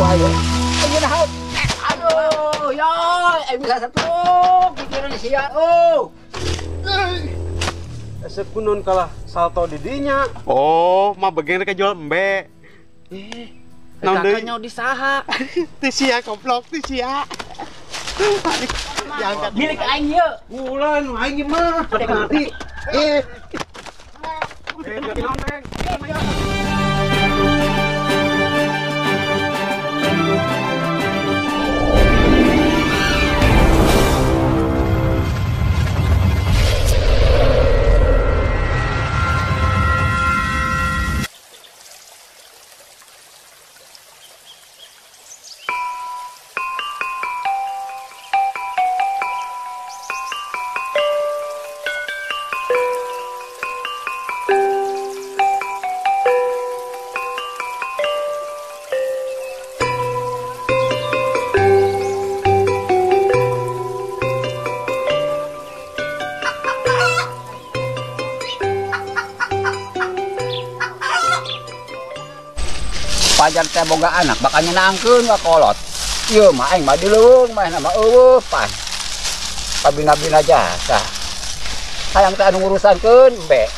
ayo. Ayo nah. Aduh, yoy, ay bisa setruk. Pikiran sia. Oh. Sekunun kalah salto didinya. Oh, mah bagian ke jual embe. Kakaknya di saha. Tisia komplok tisia. Diangkat. Milik aing ieu. Bulan aing mah pada ngerti. Pajar teh boga anak bakal nyenangkeun ka kolot. Ieu mah aing mah dileung mah nama eueuh pan. Pabina-bina jasa. Hayang teh anu ngurusankeun be.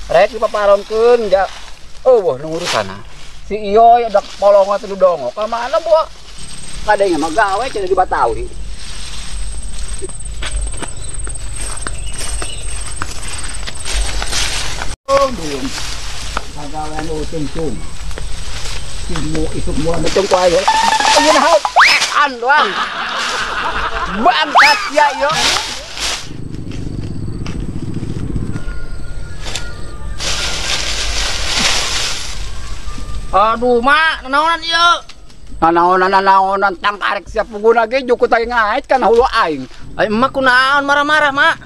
Rek dipaparonkeun ja eueuh nu ngurusana. Si Iyoy ada polongan teh dongok ka mana buah. Kadenge mah gawe cenah di Batawi. Oh, belum. Kagawean utung-tung. Mo isuk mo na tong kwayo. Ayun na haut. Doang. Bangkat ya yo. Aduh, mak, nanaonan ieu. Nanaonan tang karek siap puguna ge jukut aing ngait kana hulu aing. Ai emak kunaon marah-marah, mak.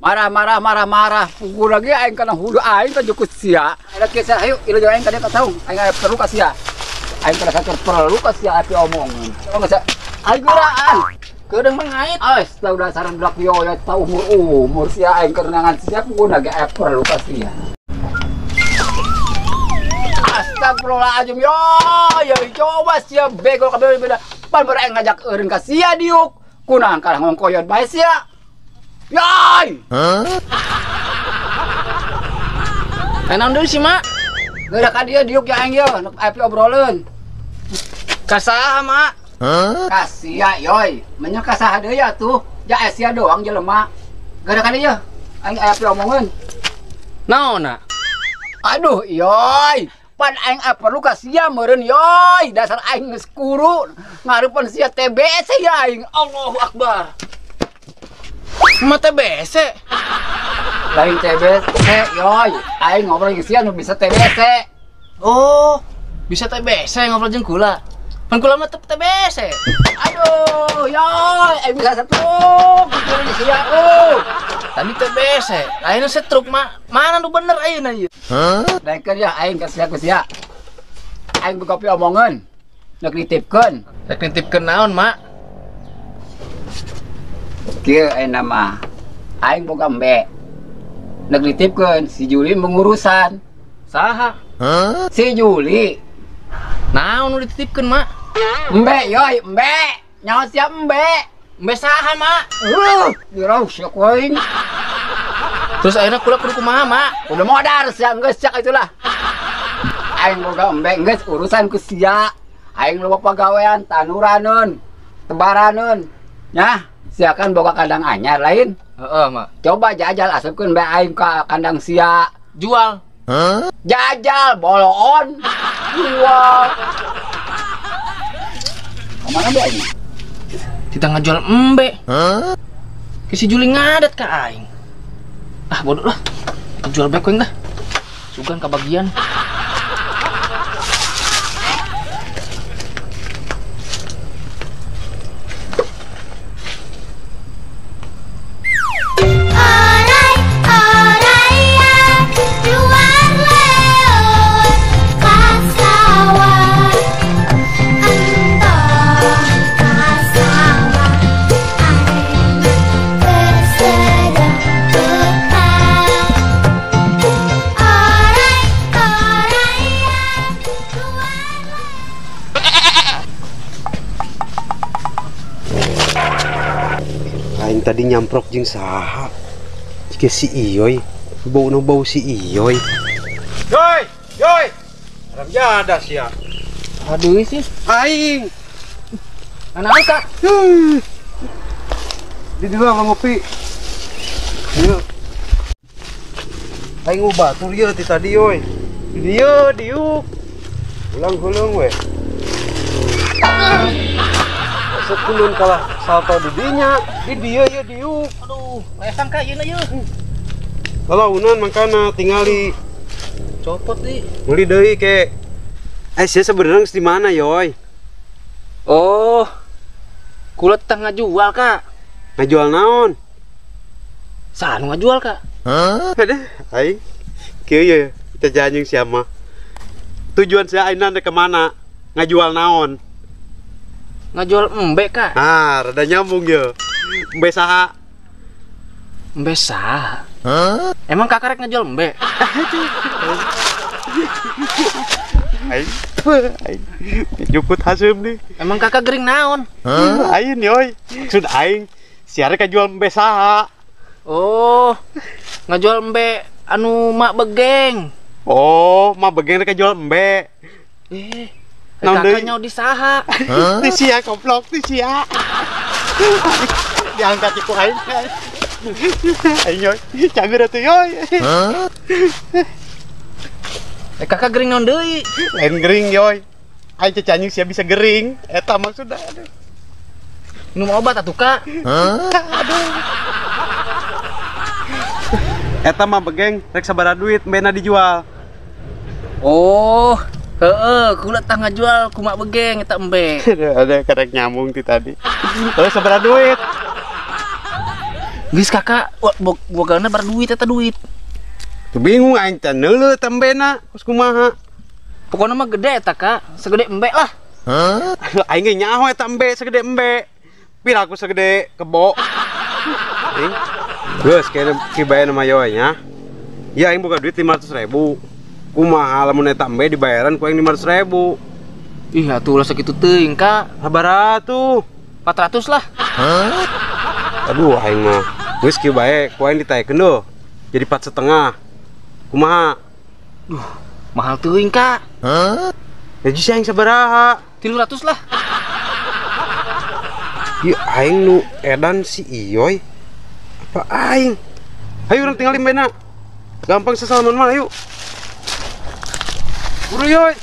Marah. Puguna ge aing kana hulu aing ka jukut sia. Ada kisah ayo ieu aing ka tahu. Aing perlu ka sia. Aing pada saker perlu ka sia api omongan. Oh geus aing geuraan. Keudeuh mangait. Ais tahu dasaran blak yo ya tahu umur sia aing kerenangan sia puguna ge perlu ka sia. Astagfirullahaladzim yo coba sia bego kabeh beda. Pan bere ngajak eureun ka sia diuk. Kunaon kalah ngongkoyot bae sia. Yai. Enaon deui sih, mak? Geura ka dieu diuk ya aing yo, api obroleun. Kasaha, mak? Kasia yoy, menyo kasaha deui atuh. Ja sia doang jelema. Geura ka dieu, aing api omongeun. Naonna? Aduh, yoy. Pan aing perlu ka sia meureun yoy. Dasar aing geus kuru. Ngareupeun sia TBC ya aing. Allahu Akbar. Emak TBC. Lain TBC yoy. Aing ngobrol geus sia nu bisa TBC. Oh, bisa TBC ngobrol jeung kula. Pan kula mah TBC. Aduh, yoy, aing bisa setruk. Pikiran sia Tadi TBC, ayeuna setruk, mak. Mana nu bener ayeuna ieu? Daekeun ya aing ka sia ku sia. Aing buka pi omongeun. Neuk nitipkeun. Rek nitipkeun naon, mak? Kieu ayeuna mah. Aing boga embe. Neuk nitipkeun si Juli mengurusan. Saha? Si Juli. Naon nu dititipkeun, mak? Embe yoy, embe. Nyawa sia embe. Embe saha, mak? Dirau sia ku aing. Terus ayeuna kula kudu kumaha, mak? Udah modar sia geus cak itulah. Aing boga embe geus urusan ku sia. Aing loba pagawean tanuraneun, tebaraneun. Nya, sia kan boga kandang anyar lain. Heeh, mak. Coba jajal asupkeun bae aing ka kandang sia. Jual. Jajal boloon. Jual. Kemana be aing? Kita ngajual embe. Ke si Juli ngadat ka aing. Ah, bodoh lah. Kita jual beko dah. Sugan kabagian. Aing tadi nyamprok jeung saha? Jika si Iyoy, bau si Iyoy. Yoy! Aram jadas ya. Aduh sih. Aing. Anak angkat. Di dulu abang ngopi. Ayo. Aing batur ieu ti tadi yoy. Di dieu diuk. Ulang-ulang we. Sekulun kalah salto di dinya, di dieu ye diuk. Aduh, lesang ka ieu na ieu. Lalaunan mangkana tingali Copot nih. meuli deui ke. Saya sebenarnya di mana yoy? Oh. Kulit tengah jual, Kak. Ngajual naon? Sanu ngajual, Kak. Ada, aing. Kieu ye, kita janjing siapa? Tujuan saya aina ke mana? Ngajual naon? Ngajual embe, Kak. Ah, rada nyambung ya. Embe saha? Embe sah. Emang Kakak rek ngajual embe? Aing. Juput hasem nih. Emang Kakak gering naon? Aing yoy. Maksud aing siare kajual embe saha? Oh. Ngajual embe anu mak begeng. Oh, mah bagian kajual embe. Naon deui? Kakak nyaw di saha. Ti sia goblok, ti sia. Diangkat iku aing. Aing yoy, cager atuh yoy. Kakak gering naon deui? Lain gering yoy. Aing cacanying sia bisa gering. Eta maksudna. Minum obat atuh, Kak. Eta mah begeng rek sabaraha duit mbena dijual. Oh, kulit tah ngajual kumak begeng eta embe. Ada karek nyambung ti tadi. Terus sabaraha duit? Geus Kakak, bogana bar duit eta duit. Tuh bingung aing teh neuleuh teh embena, kus kumaha? Pokoknya mah gede eta, Kak. Segede embe lah. Aing ge nyaho eta embe segede embe. Pira aku segede kebo. Aing. Geus kibayan sama yoy nya. Ya aing buka duit 500.000. Kumaha lamun eta embe dibayaran ku aing 500.000. Ih, atuh lah sakitu teuing, Kak. Sabaraha tuh? 400 lah. Aduh aing mah. Geus kieu bae ku aing ditaekeun deuh. Jadi 4,5. Kumaha? Duh, mahal teuing, Kak. Ya jis aing sabaraha? 300 lah. Ieu aing nu edan si Iyoy. Apa aing? Ayo urang tinggalin bena. Gampang sesalaman mah ayo. Buru yoy.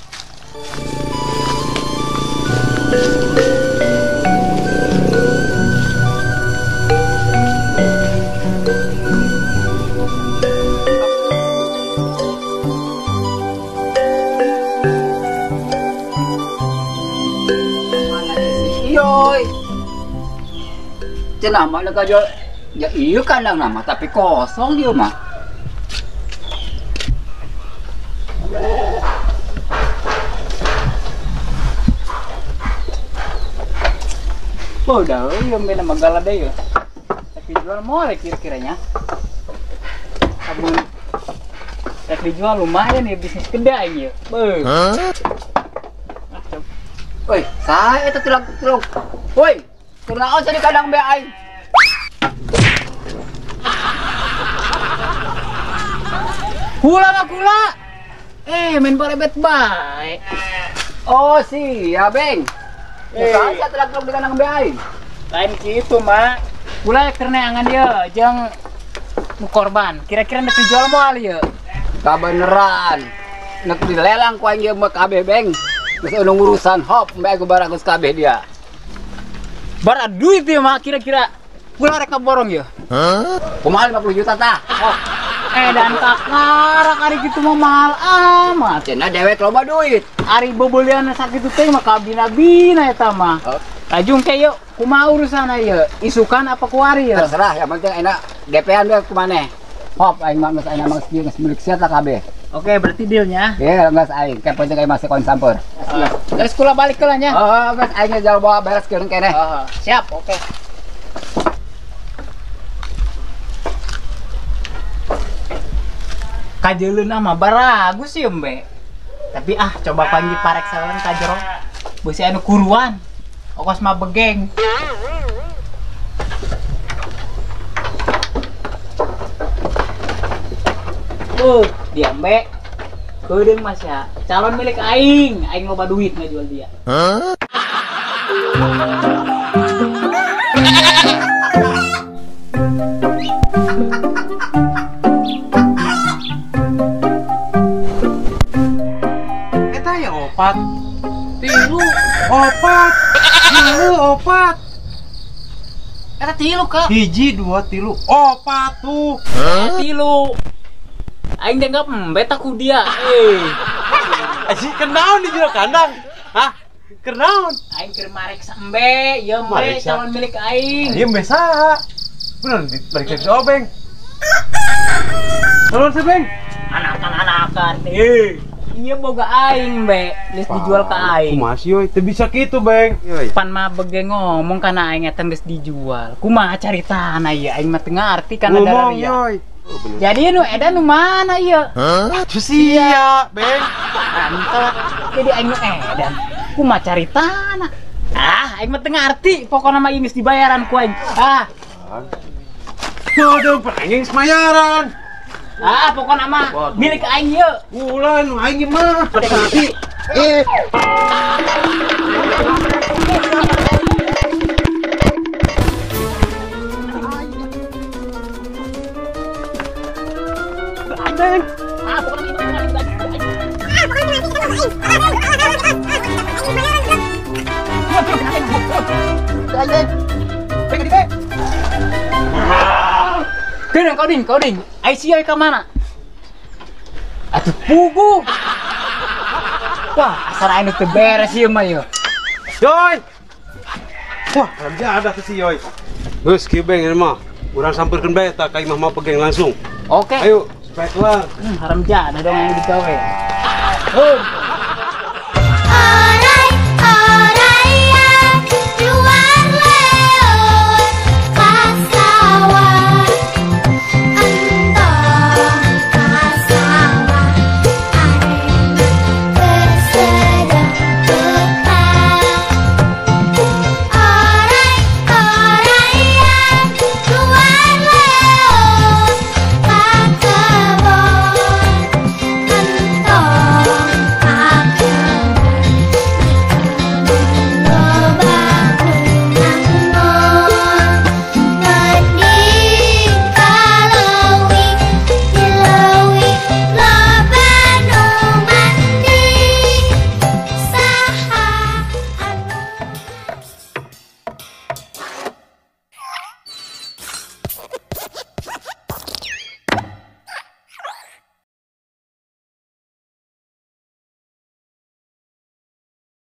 Iyoy. Cenah mah ngajual. Ya iya kandang nama tapi kosong dia mah. Oh dah, yang beda magala deh ya. Tapi jual mulai kira-kiranya. Abang, tapi jual lumayan ya bisnis kedai ya. Beuh. Woi, saya itu tilak. Woi, kurang aja di kandang be aing. Kula. Main parebet baik. Oh sih, ya Beng. Saya telak-telak di kandang be aing. Lain gitu, Mak. Kula karena angan dia jeung korban. Kira-kira nek dijual moal ya. Kabeneran. Nek dilelang ku aing ieu mah kabeh Beng. Geus anu urusan hop mbe aku barang geus kabeh dia. Bar duit dia mah kira-kira. Kula rek borong ya. Kumaha 50 juta tah. Oh, Dan kakara ari kitu mah mahal amat. cenah dewek loba duit. Ari beubeuleuan sakitu teh mah kabina-bina eta mah. Lajung teh yuk, kumaha urusan ieu? Isukan apa kuari ya? Terserah, yang penting enak DP-an ge ku maneh. Hop aing mah geus aing mah geus milik sia tah kabeh. Oke, berarti dealnya. Ye, geus aing, ke penting aing masih kon sampeur. Terus kula balik ke nya. Oh, geus aing jauh bawa beres keun keneh. Siap, oke. Kajeuleuh mah baragus sih embe. Tapi coba panggil parek saweun ka jero. Beusi anu kuruan. Ongkos mah begeng. Dia mbek. Keudeuh mas ya. Calon milik aing. Aing loba duit ngajual dia. Eta ya opat. Tilu. Opat. Opat. Eta tilu kak. Hiji, dua, tilu. Opat tuh. Tilu. Aing dianggap mbek aku dia. Aji kenaon di jero kandang? Hah? Kenaon? Aing keur mareksa mbek, ya mbek Mareksa? calon milik aing. Ieu mbek saha? Bener balik ke obeng. Tolong sih, Beng. Anakan. Iya boga aing mbek, geus dijual ka aing. Kumaha sih, yoi? Teu bisa kitu, Beng. Yoi. Pan mah bege ngomong kana aing eta geus dijual. Kumaha caritana ieu aing mah teu ngarti kana Ngomong, dararia. yoi. Jadi nu edan nu mana ieu? Tuh sia, Beng. Antara jadi aing nu edan. Kumaha caritana? Aing mah teu ngarti, pokona mah geus dibayaran ku aing. Tuh dong, pengen semayaran. Pokona mah milik aing ieu. Ulan, aing mah. Tapi kau ding. Ai sioi ka mana? Atuh pugu. Wah, asal aing teu beres ieu mah ieu. Yoi. Wah, kerja ada si Yoi. Geus kieu Beng ini mah. Urang sampeurkeun bae eta ka imah mah pegeng langsung. Oke. Ayo, supaya kelar. Haram jana dong yang digawe. Orang